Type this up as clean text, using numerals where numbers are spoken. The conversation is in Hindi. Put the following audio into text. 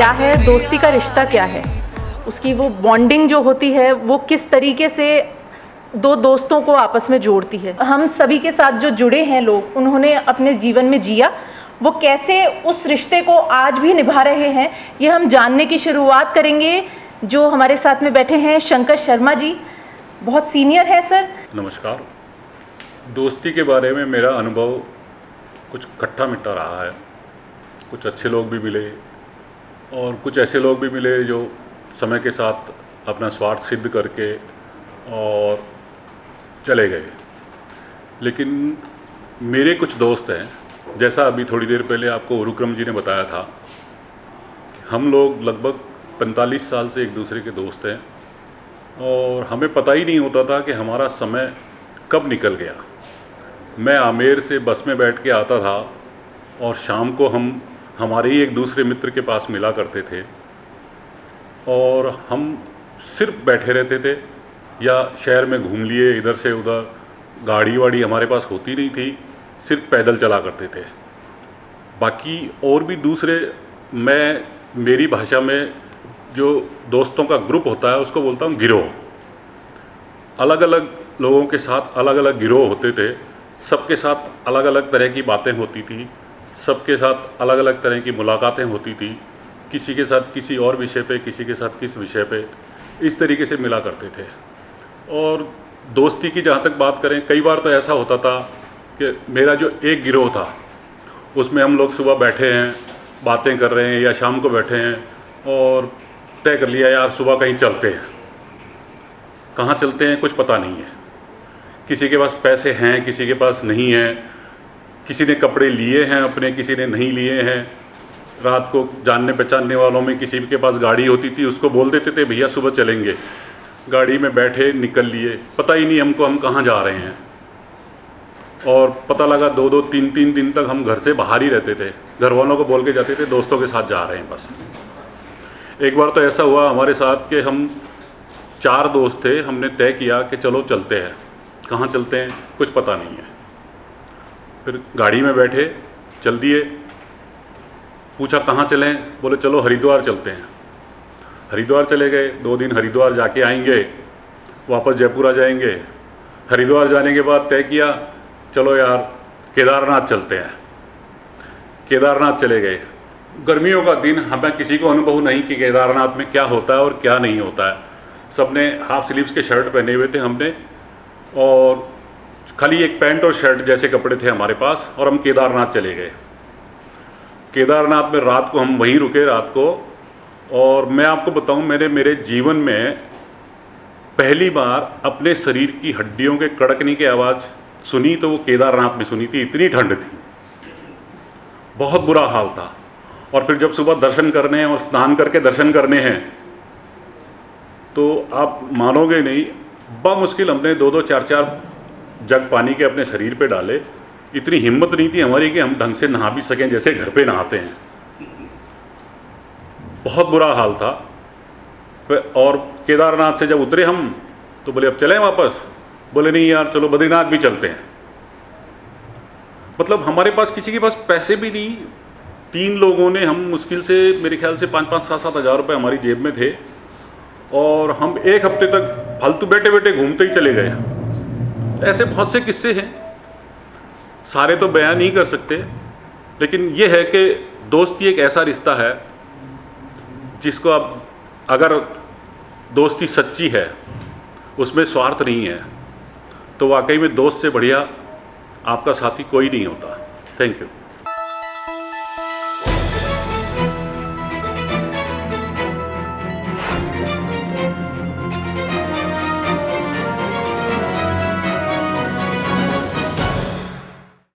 क्या है, दोस्ती का रिश्ता क्या है, उसकी वो बॉन्डिंग जो होती है वो किस तरीके से दो दोस्तों को आपस में जोड़ती है। हम सभी के साथ जो जुड़े हैं लोग, उन्होंने अपने जीवन में जिया, वो कैसे उस रिश्ते को आज भी निभा रहे हैं, ये हम जानने की शुरुआत करेंगे। जो हमारे साथ में बैठे हैं शंकर शर्मा जी, बहुत सीनियर है सर। नमस्कार। दोस्ती के बारे में मेरा अनुभव कुछ खट्टा मिट्टा रहा है। कुछ अच्छे लोग भी मिले और कुछ ऐसे लोग भी मिले जो समय के साथ अपना स्वार्थ सिद्ध करके और चले गए। लेकिन मेरे कुछ दोस्त हैं, जैसा अभी थोड़ी देर पहले आपको उरुक्रम जी ने बताया था, हम लोग लगभग 45 साल से एक दूसरे के दोस्त हैं और हमें पता ही नहीं होता था कि हमारा समय कब निकल गया। मैं आमेर से बस में बैठ के आता था और शाम को हम हमारे ही एक दूसरे मित्र के पास मिला करते थे और हम सिर्फ बैठे रहते थे या शहर में घूम लिए इधर से उधर। गाड़ी वाड़ी हमारे पास होती नहीं थी, सिर्फ पैदल चला करते थे। बाकी और भी दूसरे, मेरी भाषा में जो दोस्तों का ग्रुप होता है उसको बोलता हूँ गिरोह। अलग अलग लोगों के साथ अलग अलग गिरोह होते थे, सबके साथ अलग अलग तरह की बातें होती थी, सबके साथ अलग अलग तरह की मुलाकातें होती थी। किसी के साथ किसी और विषय पे, किसी के साथ किस विषय पे, इस तरीके से मिला करते थे। और दोस्ती की जहाँ तक बात करें, कई बार तो ऐसा होता था कि मेरा जो एक गिरोह था उसमें हम लोग सुबह बैठे हैं, बातें कर रहे हैं या शाम को बैठे हैं और तय कर लिया यार सुबह कहीं चलते हैं। कहाँ चलते हैं कुछ पता नहीं है। किसी के पास पैसे हैं, किसी के पास नहीं है, किसी ने कपड़े लिए हैं अपने, किसी ने नहीं लिए हैं। रात को जानने पहचानने वालों में किसी के पास गाड़ी होती थी, उसको बोल देते थे भैया सुबह चलेंगे। गाड़ी में बैठे निकल लिए, पता ही नहीं हमको हम कहाँ जा रहे हैं। और पता लगा 2-2, 3-3 दिन तक हम घर से बाहर ही रहते थे। घर वालों को बोल के जाते थे दोस्तों के साथ जा रहे हैं बस। एक बार तो ऐसा हुआ हमारे साथ कि हम 4 दोस्त थे, हमने तय किया कि चलो चलते हैं। कहाँ चलते हैं कुछ पता नहीं है। फिर गाड़ी में बैठे चल दिए। पूछा कहाँ चलें, बोले चलो हरिद्वार चलते हैं। हरिद्वार चले गए। 2 दिन हरिद्वार जाके आएंगे, वापस जयपुर आ जाएंगे। हरिद्वार जाने के बाद तय किया चलो यार केदारनाथ चलते हैं। केदारनाथ चले गए। गर्मियों का दिन, हमें किसी को अनुभव नहीं कि केदारनाथ में क्या होता है और क्या नहीं होता है। सबने हाफ स्लीव्स के शर्ट पहने हुए थे हमने, और खाली एक पैंट और शर्ट जैसे कपड़े थे हमारे पास, और हम केदारनाथ चले गए। केदारनाथ में रात को हम वहीं रुके रात को। और मैं आपको बताऊं, मेरे जीवन में पहली बार अपने शरीर की हड्डियों के कड़कने की आवाज़ सुनी तो वो केदारनाथ में सुनी थी। इतनी ठंड थी, बहुत बुरा हाल था। और फिर जब सुबह दर्शन करने हैं और स्नान करके दर्शन करने हैं तो आप मानोगे नहीं, बमुश्किल हमने 2-2, 4-4 जग पानी के अपने शरीर पे डाले। इतनी हिम्मत नहीं थी हमारी कि हम ढंग से नहा भी सकें जैसे घर पे नहाते हैं। बहुत बुरा हाल था। और केदारनाथ से जब उतरे हम तो बोले अब चलें वापस। बोले नहीं यार चलो बद्रीनाथ भी चलते हैं। मतलब हमारे पास किसी के पास पैसे भी नहीं। 3 लोगों ने, हम मुश्किल से मेरे ख्याल से 5-5, 7-7 हज़ार रुपये हमारी जेब में थे और हम 1 हफ्ते तक फालतू बैठे बैठे घूमते ही चले गए। ऐसे बहुत से किस्से हैं, सारे तो बयान नहीं कर सकते। लेकिन ये है कि दोस्ती एक ऐसा रिश्ता है जिसको आप, अगर दोस्ती सच्ची है, उसमें स्वार्थ नहीं है, तो वाकई में दोस्त से बढ़िया आपका साथी कोई नहीं होता। Thank you.